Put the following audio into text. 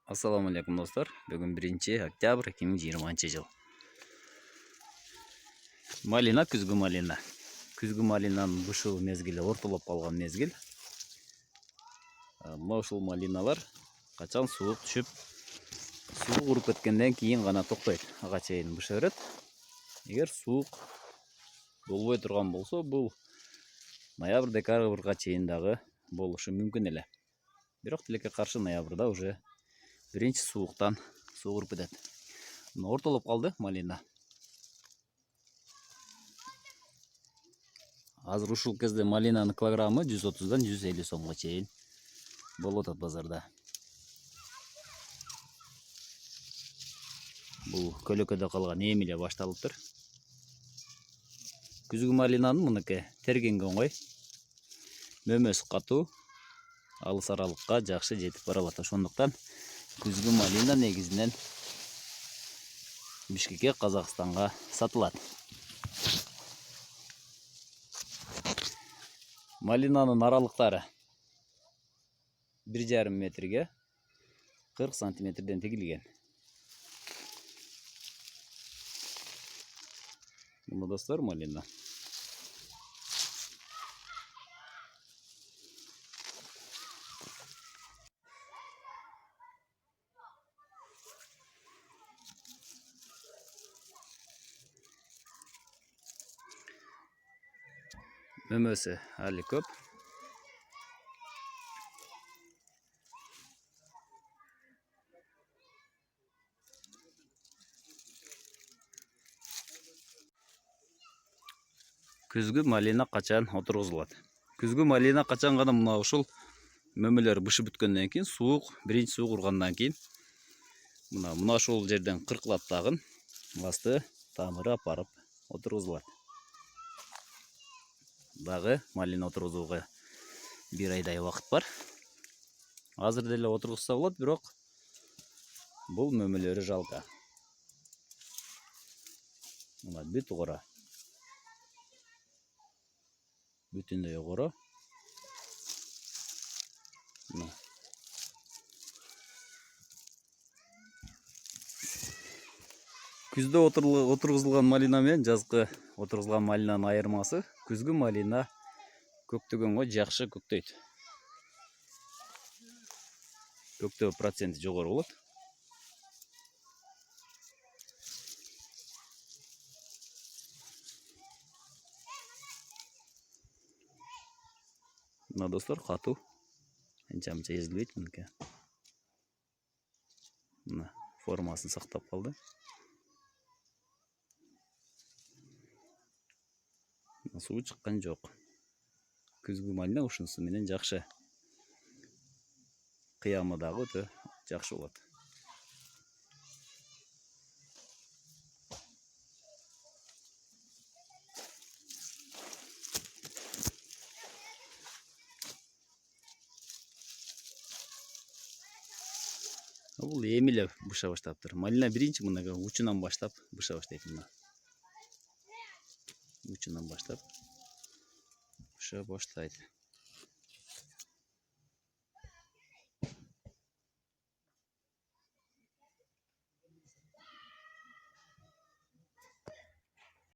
Assalamu alaikum dostlar. Bugün 1 oktyabr 2020 yıl. Malina, күзгі малина. Күзгі малинаның бұшы мезгілі орталап қалған мезгіл. Ушул малиналар қачан суық түшіп, суық ұрып кеткенден кейін ғана тоқтайды. Аға чейін бұшы береді. Егер суық болбой тұрған болса, бұл ноябрь декабрьға чейіндағы болушы мүмкін эле. Бирок тилекке каршы ноябрда уже биринчи сууктан суу уруп кетет. Ортолоп калды малина. Азыр ушул кезде малинанын килограммы 130дан 150 сомго чейин болуп атат базарда. Бул көлөкөдө калган эми эле башталыптыр. Күзгү малинанын мынакей тергенге оңой. Мөмөсү катуу, алыс аралыкка жакшы жетип бара алат. Ошондуктан күзгү малина негизинен Бишкекке, Казакстанга сатылат. Малинанын аралыктары 1,5 метрге 40 сантиметрден тегилген. Мына достор малина. Мөмөсү али көп. Күзгү малина качан отургузулат? Күзгү малина качан гана мына ушул мөмөлөр бышып бүткөндөн кийин, биринчи суук ургандан кийин мына ушул жерден кыркылат дагы асты тамыры апарып отургузулат. Дагы малина отургузууга 1 айдай убакыт бар. Азыр деле отургузса болот, бирок бул мөмөлөрү жалка. Мына бүт кора. Бүтүндөй кора. Күздө отургузулган малина менен жазгы отургузулган малинанын айырмасы, күзгү малина көктөгөнгө жакшы көктөйт. Көктөө проценти жогору болот. Мына достор катуу. Анча-мынча эзилбейт мынке. Мына формасын сактап калды. Суу чыккан жок. Күзгү малина ушунусу менен жакшы. Кыямы дагы өтө жакшы болот. Бул эми эле быша баштаптыр. Малина биринчи мына учунан баштап быша баштайт мына. Учунан баштап быша баштайт.